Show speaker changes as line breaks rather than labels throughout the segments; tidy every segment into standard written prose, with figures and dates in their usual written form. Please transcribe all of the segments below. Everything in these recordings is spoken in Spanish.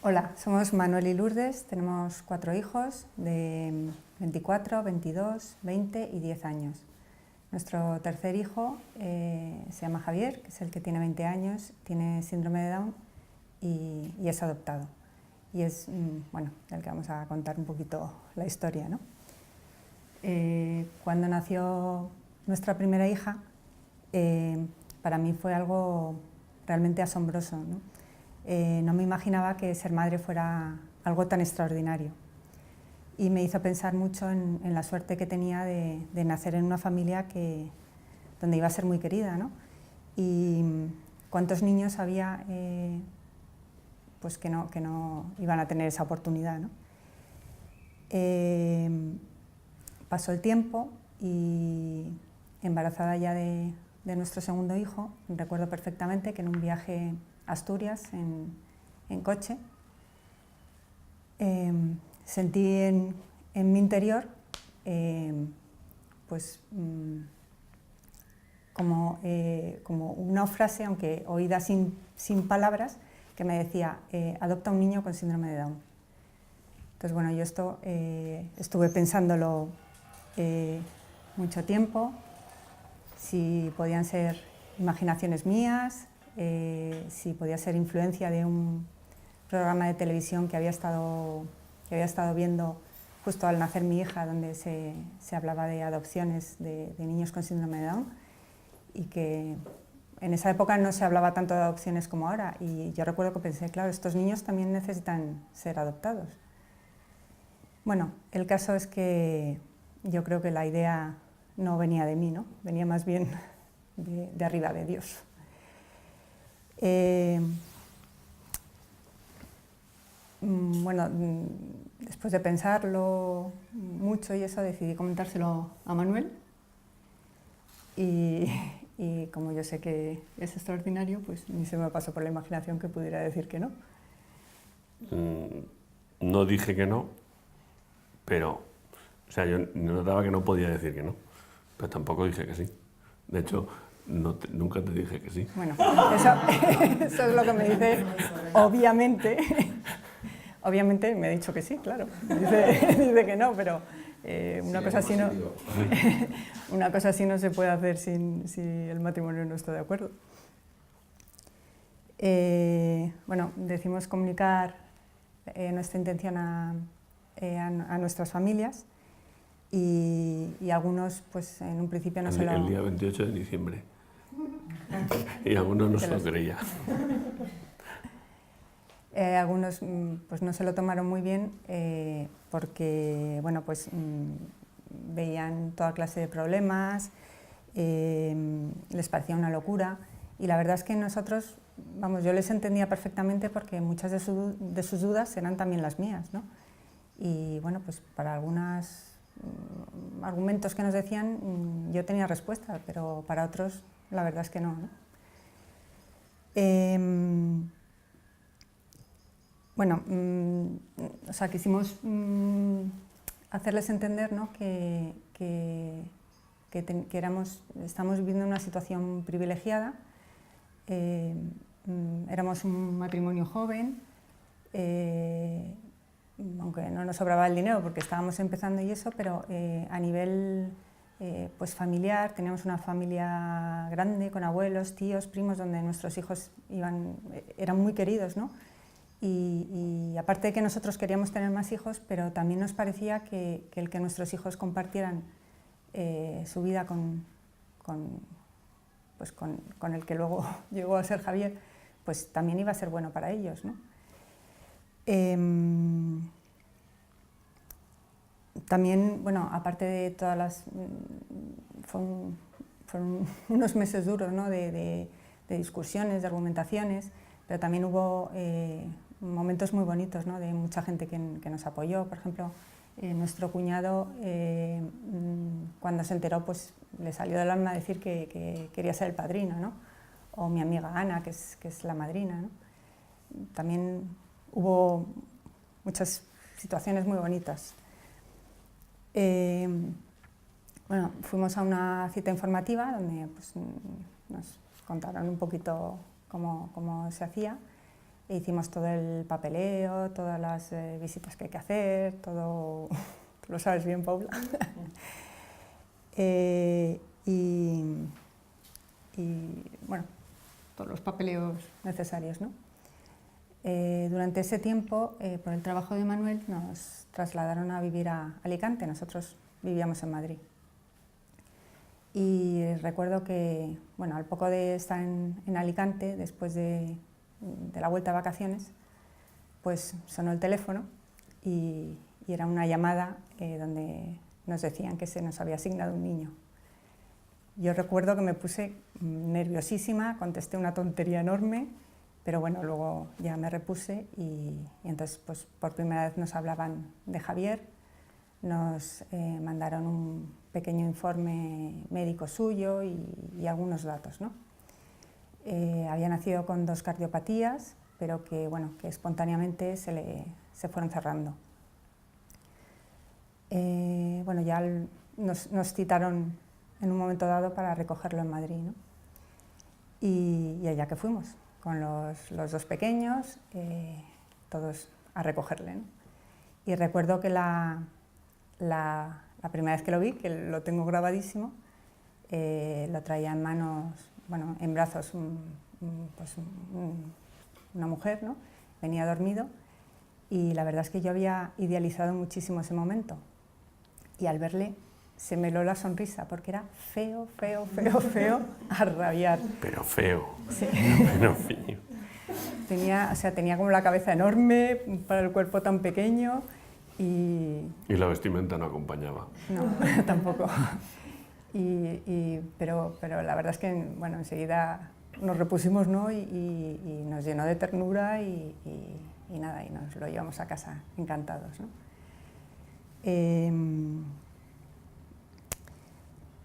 Hola, somos Manuel y Lourdes, tenemos 4 hijos de 24, 22, 20 y 10 años. Nuestro tercer hijo se llama Javier, que es el que tiene 20 años, tiene síndrome de Down y es adoptado. Y es, bueno, del que vamos a contar un poquito la historia, ¿no? Cuando nació nuestra primera hija, para mí fue algo realmente asombroso, ¿no? No me imaginaba que ser madre fuera algo tan extraordinario y me hizo pensar mucho en la suerte que tenía de nacer en una familia donde iba a ser muy querida, ¿no? Y cuántos niños había pues que no iban a tener esa oportunidad, ¿no? Pasó el tiempo y embarazada ya de nuestro segundo hijo, recuerdo perfectamente que en un viaje a Asturias en coche sentí en mi interior pues como una frase, aunque oída sin palabras, que me decía adopta un niño con síndrome de Down. Entonces, bueno, yo esto estuve pensándolo mucho tiempo, si podían ser imaginaciones mías, si podía ser influencia de un programa de televisión que había estado viendo justo al nacer mi hija, donde se hablaba de adopciones de niños con síndrome de Down, y que en esa época no se hablaba tanto de adopciones como ahora, y yo recuerdo que pensé, claro, estos niños también necesitan ser adoptados. Bueno, el caso es que yo creo que la idea no venía de mí, ¿no? Venía más bien de arriba, de Dios. Bueno, después de pensarlo mucho y eso, decidí comentárselo a Manuel y como yo sé que es extraordinario, pues ni se me pasó por la imaginación que pudiera decir que no.
No dije que no, pero, o sea, yo notaba que no podía decir que no, pero tampoco dije que sí. De hecho, nunca te dije que sí.
Bueno, eso es lo que me dice, obviamente. Obviamente me ha dicho que sí, claro. Dice que no, pero una cosa así no se puede hacer si el matrimonio no está de acuerdo. Bueno, decimos comunicar nuestra intención a nuestras familias y algunos, pues en un principio no se lo...
El día 28 de diciembre. Y algunos no se lo creían.
Algunos pues no se lo tomaron muy bien porque bueno, pues, veían toda clase de problemas, les parecía una locura y la verdad es que nosotros, vamos, yo les entendía perfectamente porque muchas de sus dudas eran también las mías, ¿no? Y bueno, pues para algunos argumentos que nos decían yo tenía respuesta, pero para otros la verdad es que no, ¿no? Bueno, o sea, quisimos hacerles entender, ¿no? que estamos viviendo una situación privilegiada, éramos un matrimonio joven, aunque no nos sobraba el dinero porque estábamos empezando y eso, pero a nivel pues familiar, teníamos una familia grande con abuelos, tíos, primos, donde nuestros hijos eran muy queridos, ¿no? Y aparte de que nosotros queríamos tener más hijos, pero también nos parecía que el que nuestros hijos compartieran su vida con el que luego llegó a ser Javier, pues también iba a ser bueno para ellos, ¿no? También, bueno, aparte de todas las... fueron unos meses duros, ¿no? de discusiones, de argumentaciones, pero también hubo momentos muy bonitos, ¿no? De mucha gente que nos apoyó. Por ejemplo, nuestro cuñado, cuando se enteró, pues le salió del alma decir que quería ser el padrino, ¿no? O mi amiga Ana, que es la madrina, ¿no? También hubo muchas situaciones muy bonitas. Bueno, fuimos a una cita informativa donde pues, nos contaron un poquito cómo se hacía e hicimos todo el papeleo, todas las visitas que hay que hacer, todo, tú lo sabes bien, Paula. Y bueno, todos los papeleos necesarios, ¿no? Durante ese tiempo, por el trabajo de Manuel, nos trasladaron a vivir a Alicante. Nosotros vivíamos en Madrid. Y recuerdo que, bueno, al poco de estar en Alicante, después de la vuelta de vacaciones, pues sonó el teléfono y era una llamada donde nos decían que se nos había asignado un niño. Yo recuerdo que me puse nerviosísima, contesté una tontería enorme, pero bueno, luego ya me repuse y entonces pues por primera vez nos hablaban de Javier, nos mandaron un pequeño informe médico suyo y algunos datos, ¿no? Había nacido con 2 cardiopatías, pero que, bueno, que espontáneamente se fueron cerrando. Bueno, ya nos citaron en un momento dado para recogerlo en Madrid, ¿no? Y allá que fuimos, con los 2 pequeños, todos a recogerle, ¿no? Y recuerdo que la primera vez que lo vi, que lo tengo grabadísimo, lo traía en manos, bueno, en brazos una mujer, ¿no? Venía dormido y la verdad es que yo había idealizado muchísimo ese momento y al verle se me heló la sonrisa porque era feo, feo, feo, feo a rabiar.
Pero feo.
Sí.
Pero feo.
Tenía como la cabeza enorme para el cuerpo tan pequeño y
la vestimenta no acompañaba.
No, tampoco. Pero la verdad es que, bueno, enseguida nos repusimos, ¿no? y nos llenó de ternura y nada, y nos lo llevamos a casa encantados, ¿no?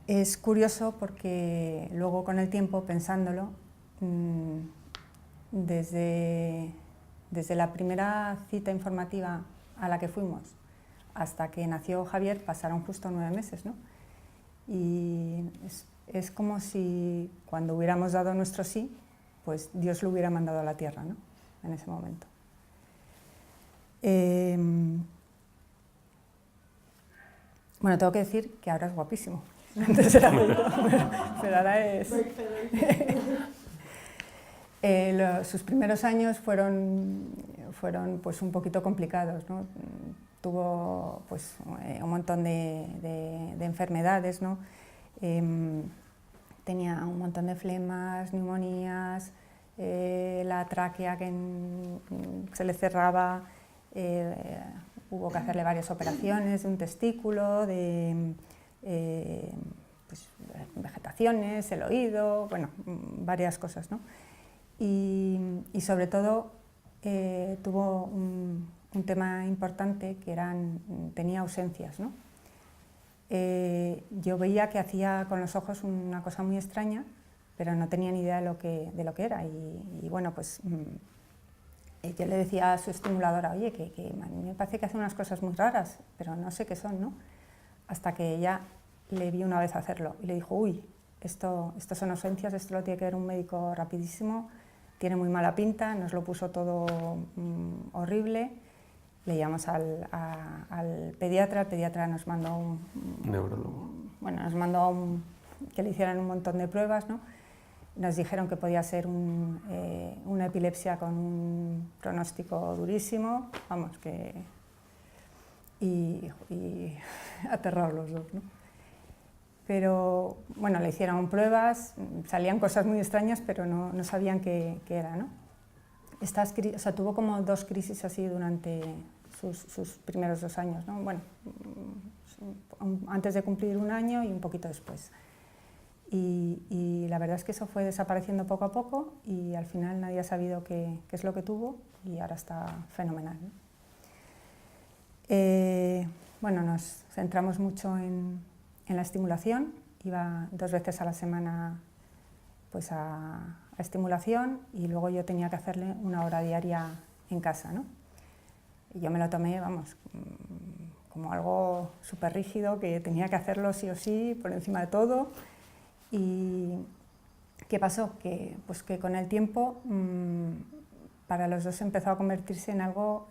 Es curioso porque luego con el tiempo, pensándolo, desde la primera cita informativa a la que fuimos hasta que nació Javier pasaron justo 9 meses, ¿no? Y es como si cuando hubiéramos dado nuestro sí, pues Dios lo hubiera mandado a la tierra, ¿no? En ese momento. Bueno, tengo que decir que ahora es guapísimo. Antes era bonito, pero ahora es... sus primeros años fueron pues un poquito complicados, ¿no? Tuvo pues un montón de enfermedades, ¿no? Tenía un montón de flemas, neumonías, la tráquea que se le cerraba, hubo que hacerle varias operaciones de un testículo, de pues, vegetaciones, el oído, bueno, varias cosas, ¿no? Y sobre todo tuvo un tema importante que tenía ausencias, ¿no? Yo veía que hacía con los ojos una cosa muy extraña, pero no tenía ni idea de lo que era. Y bueno, pues yo le decía a su estimuladora, oye, que a mí me parece que hace unas cosas muy raras, pero no sé qué son, ¿no? Hasta que ella le vi una vez hacerlo y le dijo, uy, esto son ausencias, esto lo tiene que ver un médico rapidísimo, tiene muy mala pinta, nos lo puso todo horrible. Le llamamos al pediatra, el pediatra nos mandó
neurólogo.
Bueno, nos mandó que le hicieran un montón de pruebas, ¿no? Nos dijeron que podía ser una epilepsia con un pronóstico durísimo, vamos, que... Y aterrados los 2, ¿no? Pero, bueno, le hicieron pruebas, salían cosas muy extrañas, pero no sabían qué era, ¿no? O sea, tuvo como 2 crisis así durante sus primeros 2 años, ¿no? Bueno, antes de cumplir 1 año y un poquito después. Y la verdad es que eso fue desapareciendo poco a poco y al final nadie ha sabido qué es lo que tuvo y ahora está fenomenal, ¿no? Bueno, nos centramos mucho en la estimulación, iba 2 veces a la semana pues a estimulación y luego yo tenía que hacerle 1 hora diaria en casa, ¿no? Y yo me lo tomé, vamos, como algo súper rígido, que tenía que hacerlo sí o sí, por encima de todo. ¿Y qué pasó? Pues que con el tiempo para los dos empezó a convertirse en algo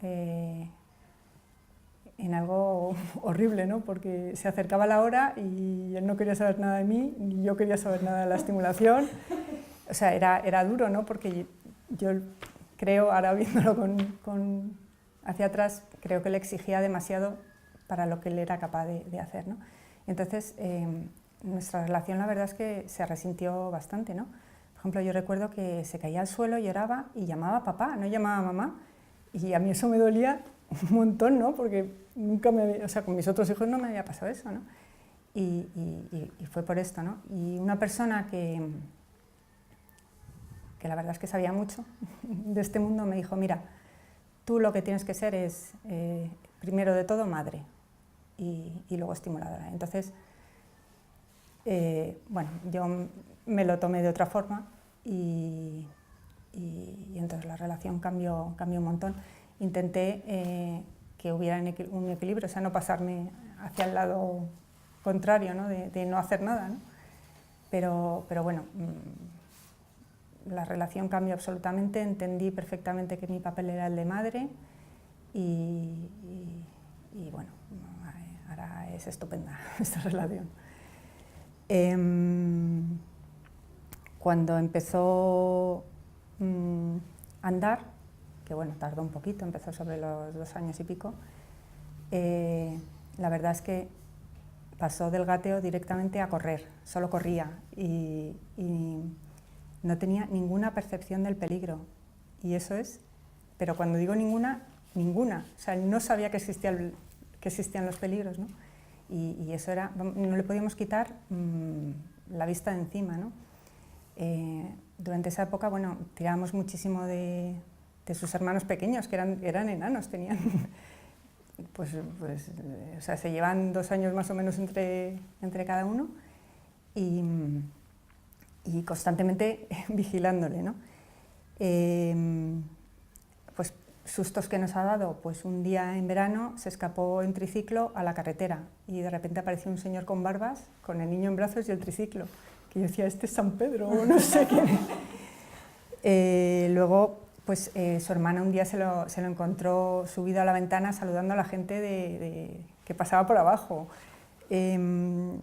horrible, ¿no? Porque se acercaba la hora y él no quería saber nada de mí, ni yo quería saber nada de la estimulación. O sea, era duro, ¿no? Porque yo creo, ahora viéndolo hacia atrás, creo que le exigía demasiado para lo que él era capaz de hacer, ¿no? Entonces, nuestra relación, la verdad es que se resintió bastante, ¿no? Por ejemplo, yo recuerdo que se caía al suelo, lloraba y llamaba a papá, no llamaba a mamá. Y a mí eso me dolía un montón, ¿no? Porque nunca o sea, con mis otros hijos no me había pasado eso, ¿no? Y fue por esto, ¿no? Y una persona que la verdad es que sabía mucho de este mundo me dijo, mira, tú lo que tienes que ser es, primero de todo, madre y luego estimuladora. Entonces, bueno, yo me lo tomé de otra forma y entonces la relación cambió un montón. Intenté que hubiera un equilibrio, o sea, no pasarme hacia el lado contrario, ¿no? De no hacer nada, ¿no? Pero bueno, la relación cambió absolutamente, entendí perfectamente que mi papel era el de madre y bueno, ahora es estupenda esta relación. Cuando empezó a andar, que bueno, tardó un poquito, empezó sobre los 2 años y pico, la verdad es que pasó del gateo directamente a correr, solo corría y no tenía ninguna percepción del peligro. Y eso es, pero cuando digo ninguna, ninguna. O sea, él no sabía que existían los peligros, ¿no? Y eso era, no le podíamos quitar la vista de encima, ¿no? Durante esa época, bueno, tirábamos muchísimo de sus hermanos pequeños, que eran enanos, tenían, o sea, se llevan 2 años más o menos entre cada uno y constantemente vigilándole, ¿no? Pues sustos que nos ha dado, pues un día en verano se escapó en triciclo a la carretera y de repente apareció un señor con barbas, con el niño en brazos y el triciclo, que yo decía, este es San Pedro, o no sé quién. Luego, pues su hermana un día se lo encontró subido a la ventana saludando a la gente que pasaba por abajo. Mi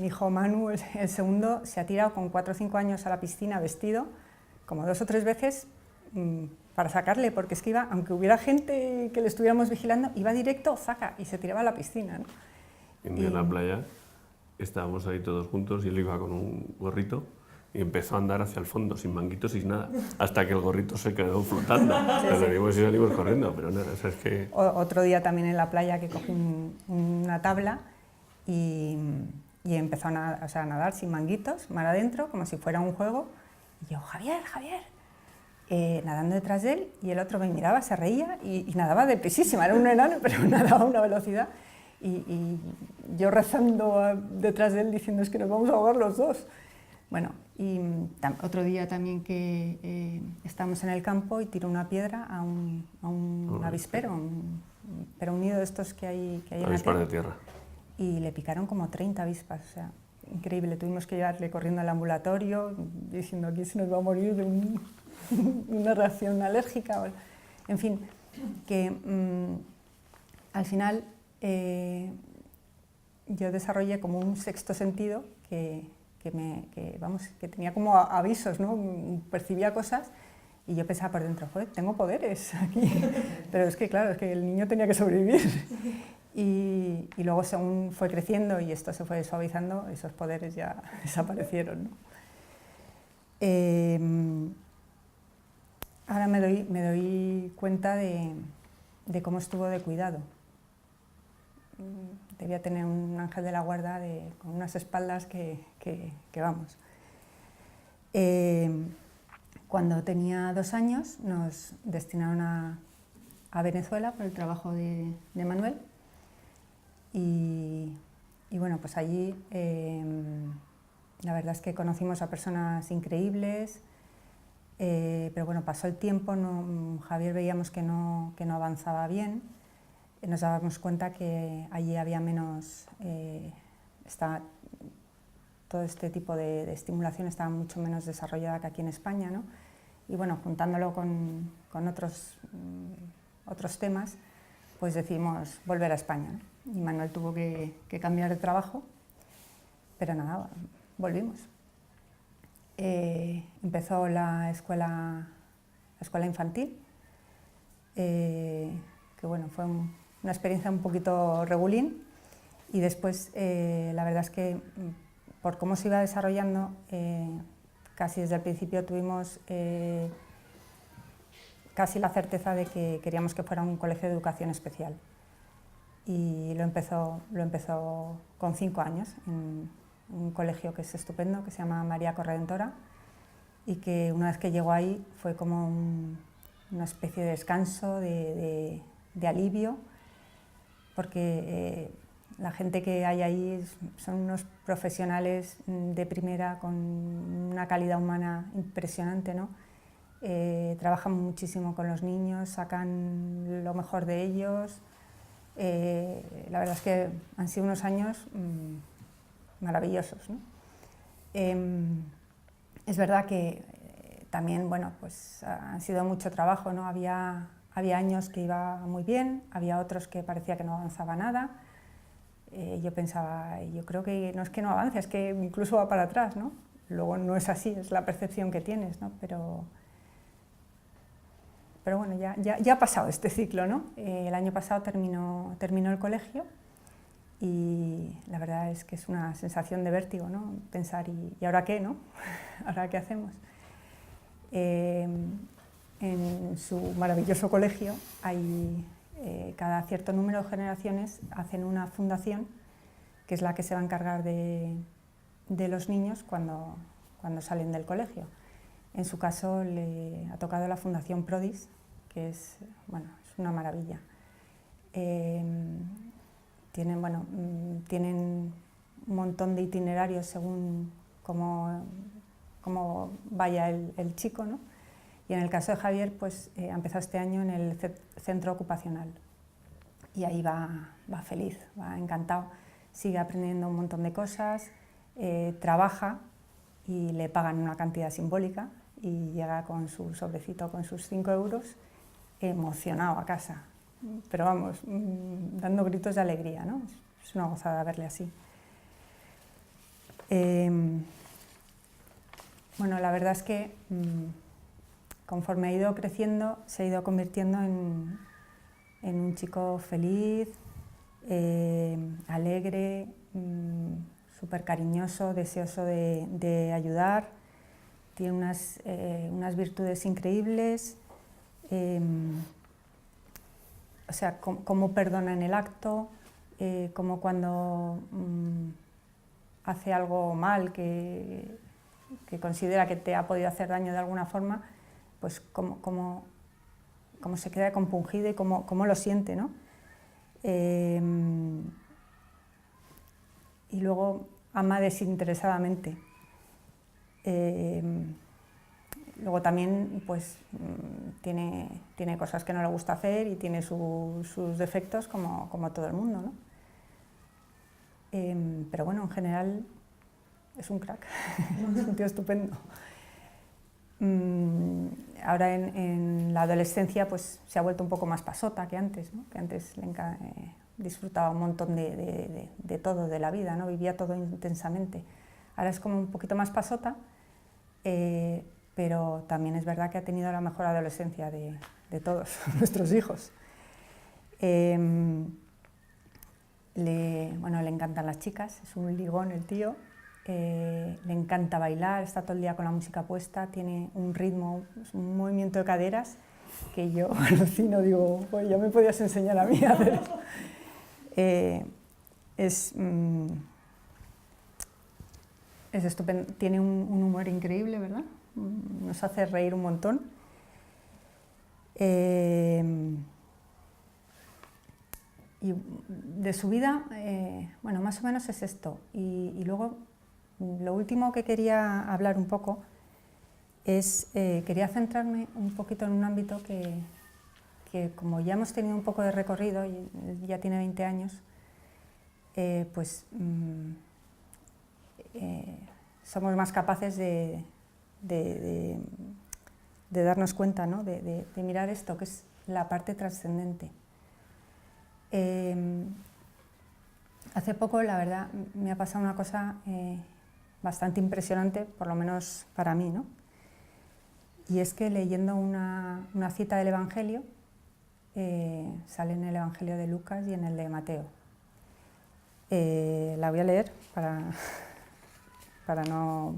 hijo Manu, el segundo, se ha tirado con 4 o 5 años a la piscina vestido, como 2 o 3 veces, para sacarle, porque es que iba, aunque hubiera gente que le estuviéramos vigilando, iba directo, zaca, y se tiraba a la piscina, ¿no?
Un día en la playa estábamos ahí todos juntos y él iba con un gorrito y empezó a andar hacia el fondo, sin manguitos, sin nada, hasta que el gorrito se quedó flotando. Sí. Salimos corriendo, pero nada, o sea, es que...
Otro día también en la playa que cogí una tabla y empezó a nadar sin manguitos, mar adentro, como si fuera un juego. Y yo, Javier, nadando detrás de él, y el otro me miraba, se reía y nadaba depresísima, era un enano, pero nadaba a una velocidad. Y yo rezando detrás de él diciendo, es que nos vamos a ahogar los dos. Bueno, y otro día también que estábamos en el campo y tiró una piedra a un avispero, pero un nido de estos que hay en la tierra.
De tierra.
Y le picaron como 30 avispas, o sea, increíble. Tuvimos que llevarle corriendo al ambulatorio, diciendo aquí se nos va a morir de una reacción alérgica. En fin, que al final yo desarrollé como un sexto sentido que tenía como avisos, ¿no? Percibía cosas y yo pensaba por dentro, joder, tengo poderes aquí. Pero es que claro, es que el niño tenía que sobrevivir. Y luego según fue creciendo y esto se fue suavizando, esos poderes ya desaparecieron, ¿no? Ahora me doy cuenta de cómo estuvo de cuidado. Debía tener un ángel de la guarda con unas espaldas que vamos. Cuando tenía 2 años nos destinaron a Venezuela por el trabajo de Manuel y bueno, pues allí la verdad es que conocimos a personas increíbles, pero bueno, pasó el tiempo, Javier veíamos que no avanzaba bien. Nos dábamos cuenta que allí había menos, todo este tipo de estimulación estaba mucho menos desarrollada que aquí en España, ¿no? bueno, juntándolo con otros temas, pues decidimos volver a España, ¿no? Y Manuel tuvo que cambiar de trabajo, pero nada, volvimos. Empezó la escuela infantil, que bueno, fue una experiencia un poquito regulín, y después la verdad es que por cómo se iba desarrollando, casi desde el principio tuvimos casi la certeza de que queríamos que fuera un colegio de educación especial, y lo empezó con 5 años en un colegio que es estupendo, que se llama María Corredentora, y que una vez que llegó ahí fue como una especie de descanso, de alivio, porque la gente que hay ahí son unos profesionales de primera, con una calidad humana impresionante, ¿no? Trabajan muchísimo con los niños, sacan lo mejor de ellos. La verdad es que han sido unos años maravillosos, ¿no? Es verdad que también, bueno, pues han sido mucho trabajo, ¿no? Había años que iba muy bien, había otros que parecía que no avanzaba nada. Yo pensaba, yo creo que no es que no avance, es que incluso va para atrás, ¿no? Luego no es así, es la percepción que tienes, ¿no? Pero bueno, ya ha pasado este ciclo, ¿no? El año pasado terminó el colegio, y la verdad es que es una sensación de vértigo, ¿no? Pensar, ¿y ahora qué, no? ¿Ahora qué hacemos? En su maravilloso colegio hay cada cierto número de generaciones hacen una fundación que es la que se va a encargar de los niños cuando salen del colegio. En su caso le ha tocado la Fundación Prodis, que es, bueno, es una maravilla. Tienen un montón de itinerarios según cómo vaya el chico, ¿no? Y en el caso de Javier, pues ha empezado este año en el centro ocupacional, y ahí va feliz, va encantado, sigue aprendiendo un montón de cosas, trabaja y le pagan una cantidad simbólica, y llega con su sobrecito, con sus 5 euros, emocionado a casa, pero vamos, dando gritos de alegría, ¿no? Es una gozada verle así. Bueno, la verdad es que conforme ha ido creciendo, se ha ido convirtiendo en un chico feliz, alegre, súper cariñoso, deseoso de ayudar. Tiene unas virtudes increíbles, o sea, cómo perdona en el acto, cómo cuando hace algo mal que considera que te ha podido hacer daño de alguna forma, pues cómo se queda compungido y cómo lo siente, ¿no? Y luego ama desinteresadamente. Luego también pues tiene cosas que no le gusta hacer y tiene sus defectos como todo el mundo, ¿no? Pero bueno, en general es un crack, es un tío estupendo. Ahora en la adolescencia pues se ha vuelto un poco más pasota que antes, ¿no? Que antes disfrutaba un montón de todo, de la vida, ¿no? Vivía todo intensamente. Ahora es como un poquito más pasota, pero también es verdad que ha tenido la mejor adolescencia de todos nuestros hijos. Le encantan las chicas, es un ligón el tío. Le encanta bailar, está todo el día con la música puesta, tiene un ritmo, un movimiento de caderas que yo alucino, digo, pues ya me podías enseñar a mí a hacer eso. Es estupendo, tiene un humor increíble, ¿verdad? Nos hace reír un montón. Y de su vida, bueno, más o menos es esto. Y luego, lo último que quería hablar un poco es, quería centrarme un poquito en un ámbito que como ya hemos tenido un poco de recorrido, y ya tiene 20 años, pues somos más capaces de darnos cuenta, ¿no? de mirar esto, que es la parte trascendente. Hace poco, la verdad, me ha pasado una cosa bastante impresionante, por lo menos para mí, ¿no? Y es que leyendo una cita del Evangelio, sale en el Evangelio de Lucas y en el de Mateo. La voy a leer para no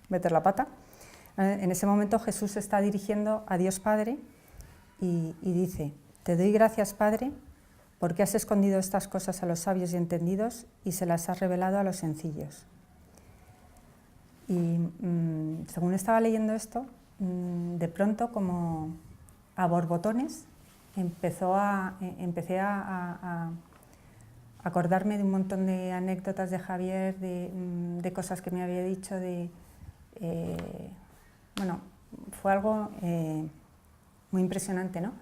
meter la pata. En ese momento Jesús se está dirigiendo a Dios Padre y dice: «Te doy gracias, Padre, porque has escondido estas cosas a los sabios y entendidos y se las has revelado a los sencillos». Y según estaba leyendo esto, de pronto, como a borbotones, empecé a acordarme de un montón de anécdotas de Javier, de cosas que me había dicho, bueno, fue algo muy impresionante, ¿no?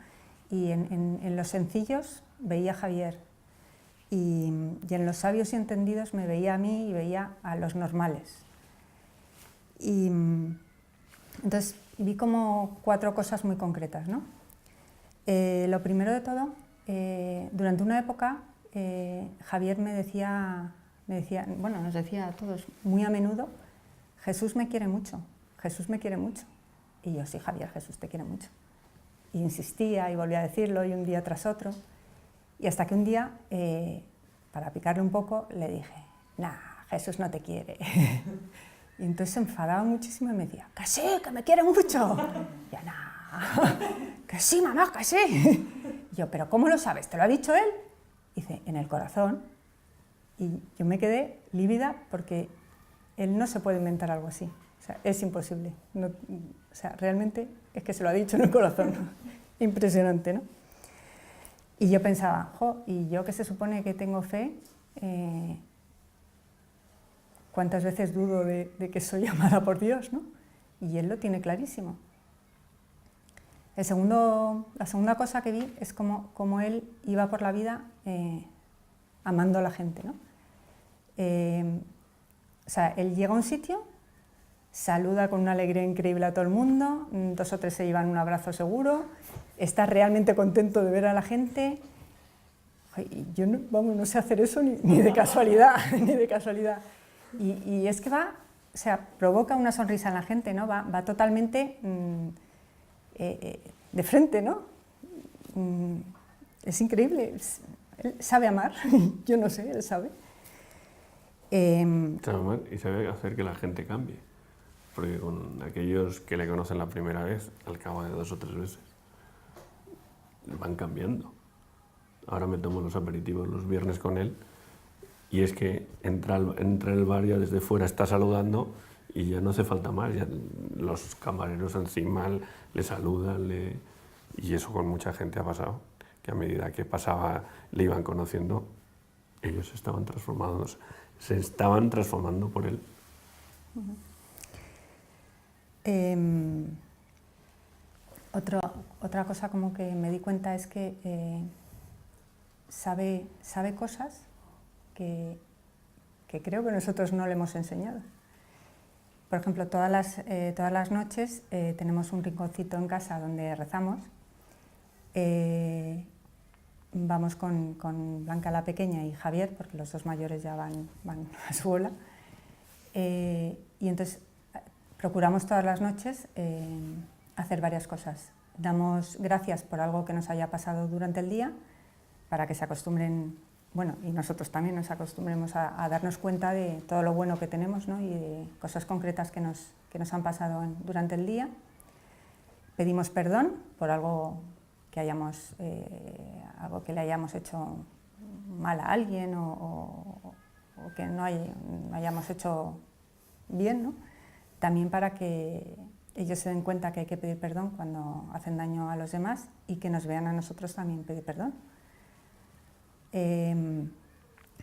Y en los sencillos veía a Javier, y en los sabios y entendidos me veía a mí y veía a los normales. Y entonces vi como 4 cosas muy concretas, ¿no? Lo primero de todo, durante una época Javier me decía, bueno, nos decía a todos muy a menudo: «Jesús me quiere mucho, Jesús me quiere mucho». Y yo: «Sí, Javier, Jesús te quiere mucho». Y insistía y volvía a decirlo, y un día tras otro. Y hasta que un día, para picarle un poco, le dije: «Nah, Jesús no te quiere». Y entonces se enfadaba muchísimo y me decía: «Que sí, que me quiere mucho». Y yo: «Nah, que sí, mamá, que sí». Y yo: «¿Pero cómo lo sabes? ¿Te lo ha dicho él?». Y dice: «En el corazón». Y yo me quedé lívida, porque él no se puede inventar algo así. O sea, es imposible. No, o sea, realmente es que se lo ha dicho en el corazón. Impresionante, ¿no? Y yo pensaba: «Jo, y yo que se supone que tengo fe, ¿cuántas veces dudo de que soy amada por Dios?», ¿no? Y él lo tiene clarísimo. La segunda cosa que vi es cómo él iba por la vida amando a la gente, ¿no? O sea, él llega a un sitio, saluda con una alegría increíble a todo el mundo, 2 o 3 se llevan un abrazo seguro, está realmente contento de ver a la gente. Yo no sé hacer eso ni de casualidad, ni de casualidad. Y es que o sea, provoca una sonrisa en la gente, ¿no? Va totalmente de frente, ¿no? Es increíble. Él sabe amar, yo no sé, él sabe.
Sabe amar y sabe hacer que la gente cambie. Porque con aquellos que le conocen la primera vez, al cabo de 2 o 3 veces, van cambiando. Ahora me tomo los aperitivos los viernes con él, y es que entra el bar, ya desde fuera está saludando y ya no hace falta más. Ya los camareros encima le saludan, y eso con mucha gente ha pasado, que a medida que pasaba, le iban conociendo, ellos se estaban transformando por él.
Otra cosa como que me di cuenta es que sabe cosas que creo que nosotros no le hemos enseñado. Por ejemplo, todas las noches tenemos un rinconcito en casa donde rezamos. Vamos con Blanca la pequeña y Javier, porque los 2 mayores ya van a su bola. Y entonces procuramos todas las noches hacer varias cosas. Damos gracias por algo que nos haya pasado durante el día, para que se acostumbren, bueno, y nosotros también nos acostumbremos a darnos cuenta de todo lo bueno que tenemos, ¿no? Y de cosas concretas que nos han pasado durante el día. Pedimos perdón por algo que le hayamos hecho mal a alguien, o que no hayamos hecho bien, ¿no? También para que ellos se den cuenta que hay que pedir perdón cuando hacen daño a los demás, y que nos vean a nosotros también pedir perdón.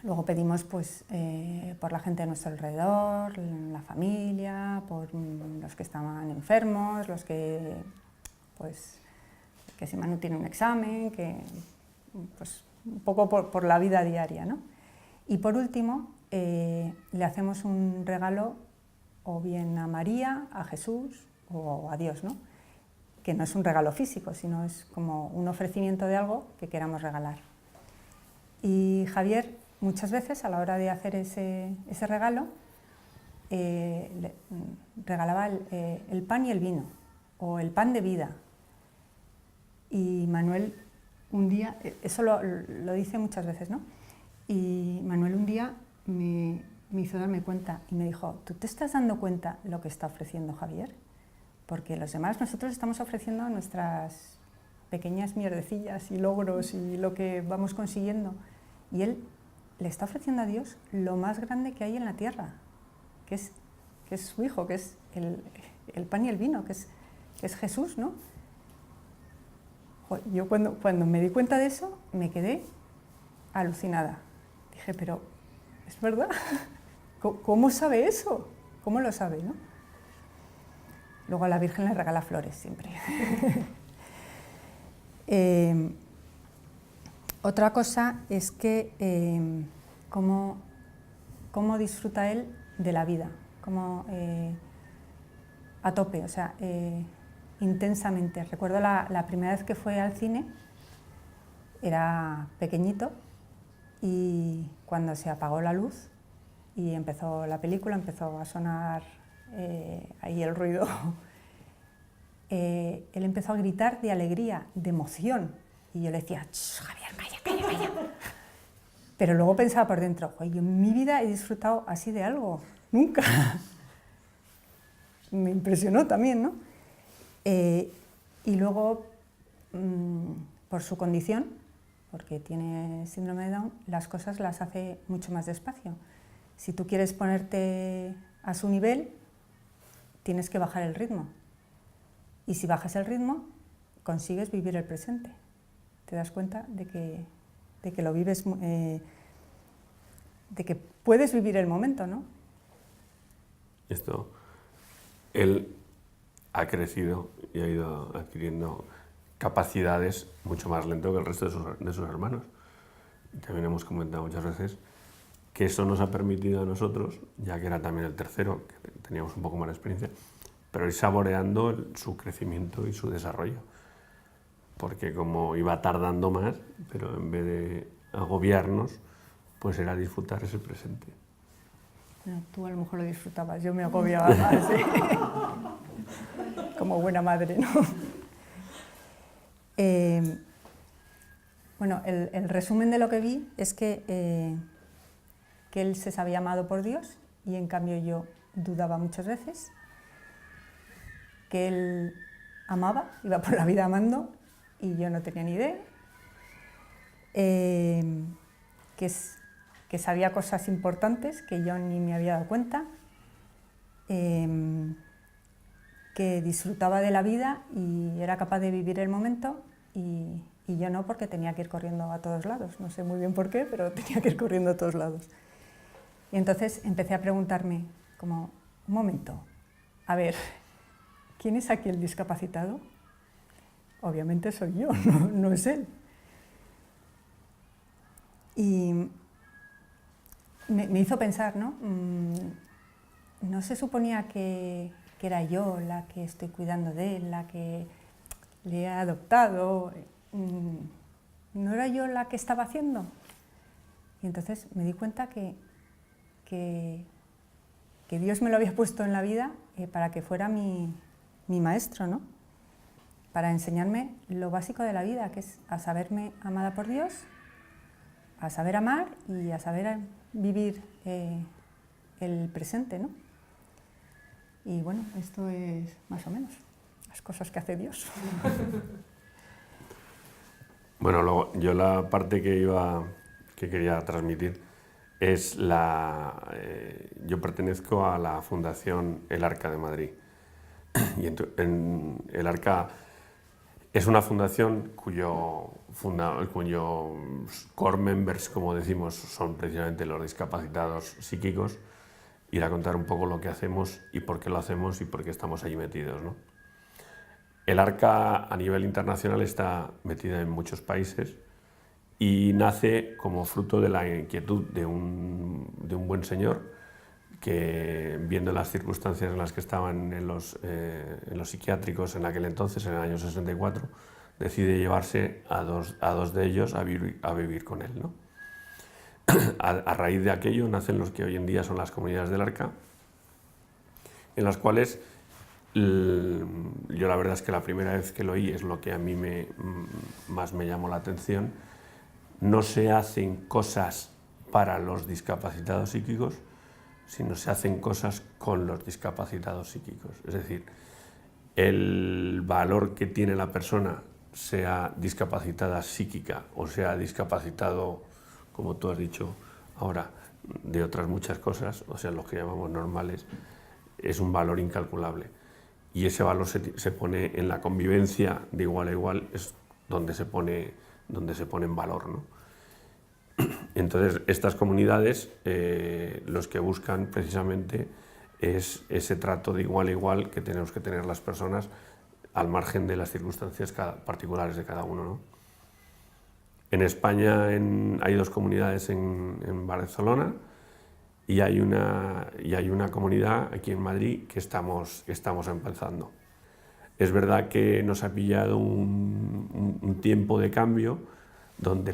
Luego pedimos pues, por la gente de nuestro alrededor, la familia, por los que estaban enfermos, los que si Manu tiene un examen, pues, un poco por la vida diaria, ¿no? Y por último, le hacemos un regalo o bien a María, a Jesús o a Dios, ¿no? que no es un regalo físico, sino es como un ofrecimiento de algo que queramos regalar. Y Javier, muchas veces a la hora de hacer ese regalo, regalaba el pan y el vino, o el pan de vida. Y Manuel un día, eso lo dice muchas veces, ¿no? Y Manuel un día me hizo darme cuenta y me dijo, ¿tú te estás dando cuenta lo que está ofreciendo Javier? Porque los demás nosotros estamos ofreciendo nuestras pequeñas mierdecillas y logros y lo que vamos consiguiendo. Y él le está ofreciendo a Dios lo más grande que hay en la tierra, que es su Hijo, que es el pan y el vino, que es Jesús, ¿no? Yo cuando me di cuenta de eso, me quedé alucinada. Dije, pero ¿es verdad? ¿Cómo sabe eso? ¿Cómo lo sabe, no? Luego a la Virgen le regala flores siempre. Otra cosa es que cómo disfruta él de la vida, cómo a tope, o sea, intensamente. Recuerdo la primera vez que fue al cine, era pequeñito, y cuando se apagó la luz y empezó la película, empezó a sonar ahí el ruido, él empezó a gritar de alegría, de emoción, y yo le decía, Javier, calla. Pero luego pensaba por dentro, yo en mi vida he disfrutado así de algo, nunca. Me impresionó también, ¿no? Y luego, por su condición, porque tiene síndrome de Down, las cosas las hace mucho más despacio. Si tú quieres ponerte a su nivel, tienes que bajar el ritmo. Y si bajas el ritmo, consigues vivir el presente. Te das cuenta de que lo vives, de que puedes vivir el momento, ¿no?
Él ha crecido y ha ido adquiriendo capacidades mucho más lento que el resto de sus hermanos. Y también hemos comentado muchas veces que eso nos ha permitido a nosotros, ya que era también el tercero, que teníamos un poco más de experiencia, pero ir saboreando su crecimiento y su desarrollo. Porque como iba tardando más, pero en vez de agobiarnos, pues era disfrutar ese presente.
No, tú a lo mejor lo disfrutabas, yo me agobiaba más, ¿sí? Como buena madre, ¿no? Bueno, el resumen de lo que vi es que él se sabía amado por Dios y en cambio yo dudaba muchas veces, que él amaba, iba por la vida amando y yo no tenía ni idea, que sabía cosas importantes que yo ni me había dado cuenta, que disfrutaba de la vida y era capaz de vivir el momento y yo no, porque tenía que ir corriendo a todos lados. No sé muy bien por qué, pero tenía que ir corriendo a todos lados. Y entonces empecé a preguntarme, como, un momento, a ver, ¿quién es aquí el discapacitado? Obviamente soy yo, no es él. Y me hizo pensar, ¿no? ¿No se suponía que era yo la que estoy cuidando de él, la que le he adoptado? ¿No era yo la que estaba haciendo? Y entonces me di cuenta que Dios me lo había puesto en la vida para que fuera mi maestro, ¿no? Para enseñarme lo básico de la vida, que es a saberme amada por Dios, a saber amar y a saber vivir el presente, ¿no? Y bueno, esto es más o menos las cosas que hace Dios.
Bueno, luego, yo la parte que quería transmitir es yo pertenezco a la Fundación El Arca de Madrid. Y El Arca es una fundación cuyo core members, como decimos, son precisamente los discapacitados psíquicos. Ir a contar un poco lo que hacemos y por qué lo hacemos y por qué estamos allí metidos, ¿no? El Arca a nivel internacional está metida en muchos países y nace como fruto de la inquietud de un buen señor que viendo las circunstancias en las que estaban en los psiquiátricos en aquel entonces, en el año 64, decide llevarse a dos de ellos a vivir con él, ¿no? A raíz de aquello nacen los que hoy en día son las comunidades del Arca, en las cuales yo la verdad es que la primera vez que lo oí es lo que a mí más me llamó la atención. No se hacen cosas para los discapacitados psíquicos, sino se hacen cosas con los discapacitados psíquicos. Es decir, el valor que tiene la persona, sea discapacitada psíquica o sea discapacitado, como tú has dicho ahora, de otras muchas cosas, o sea, los que llamamos normales, es un valor incalculable. Y ese valor se pone en la convivencia de igual a igual, es donde se pone en valor, ¿no? Entonces, estas comunidades, los que buscan precisamente es ese trato de igual a igual que tenemos que tener las personas al margen de las circunstancias particulares de cada uno, ¿no? En España hay dos comunidades en Barcelona y hay una comunidad aquí en Madrid que estamos empezando. Es verdad que nos ha pillado un tiempo de cambio donde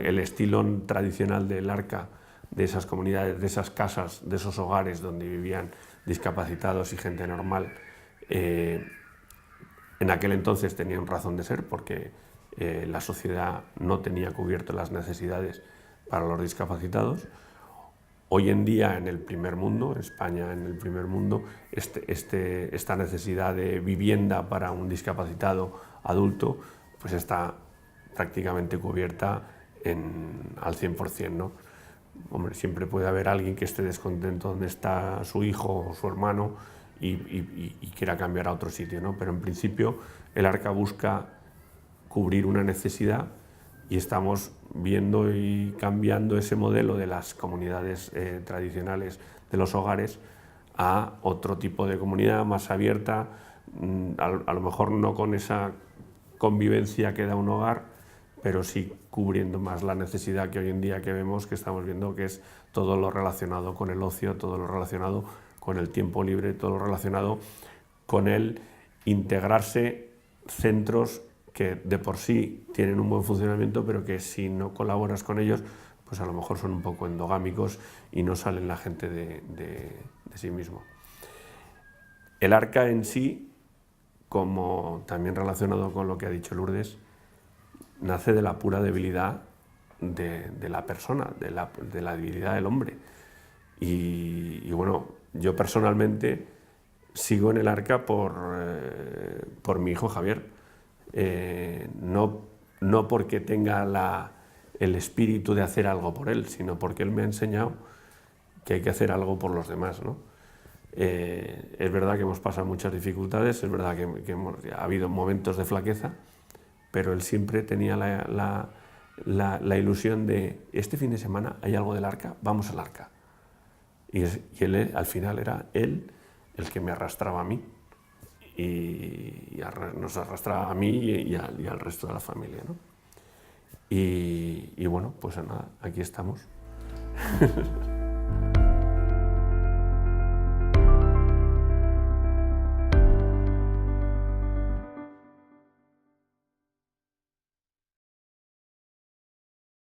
el estilo tradicional del Arca, de esas comunidades, de esas casas, de esos hogares donde vivían discapacitados y gente normal, en aquel entonces tenían razón de ser porque la sociedad no tenía cubierto las necesidades para los discapacitados. Hoy en día en el primer mundo, en España en el primer mundo, esta necesidad de vivienda para un discapacitado adulto pues está prácticamente cubierta al 100%, ¿no? Hombre, siempre puede haber alguien que esté descontento donde está su hijo o su hermano y quiera cambiar a otro sitio, ¿no? Pero en principio el Arca busca cubrir una necesidad y estamos viendo y cambiando ese modelo de las comunidades tradicionales de los hogares a otro tipo de comunidad más abierta, a lo mejor no con esa convivencia que da un hogar, pero sí cubriendo más la necesidad que hoy en día que vemos, que estamos viendo, que es todo lo relacionado con el ocio, todo lo relacionado con el tiempo libre, todo lo relacionado con el integrarse centros que de por sí tienen un buen funcionamiento, pero que si no colaboras con ellos, pues a lo mejor son un poco endogámicos y no salen la gente de sí mismo. El Arca en sí, como también relacionado con lo que ha dicho Lourdes, nace de la pura debilidad de la persona, de la debilidad del hombre. Y bueno, yo personalmente sigo en el Arca por mi hijo Javier. No porque tenga el espíritu de hacer algo por él, sino porque él me ha enseñado que hay que hacer algo por los demás, ¿no? Es verdad que hemos pasado muchas dificultades, es verdad que ha habido momentos de flaqueza, pero él siempre tenía la ilusión de este fin de semana hay algo del Arca, vamos al Arca. Y él, al final era él el que me arrastraba a mí. Y nos arrastraba a mí y al resto de la familia, ¿no? Y bueno, pues nada, aquí estamos.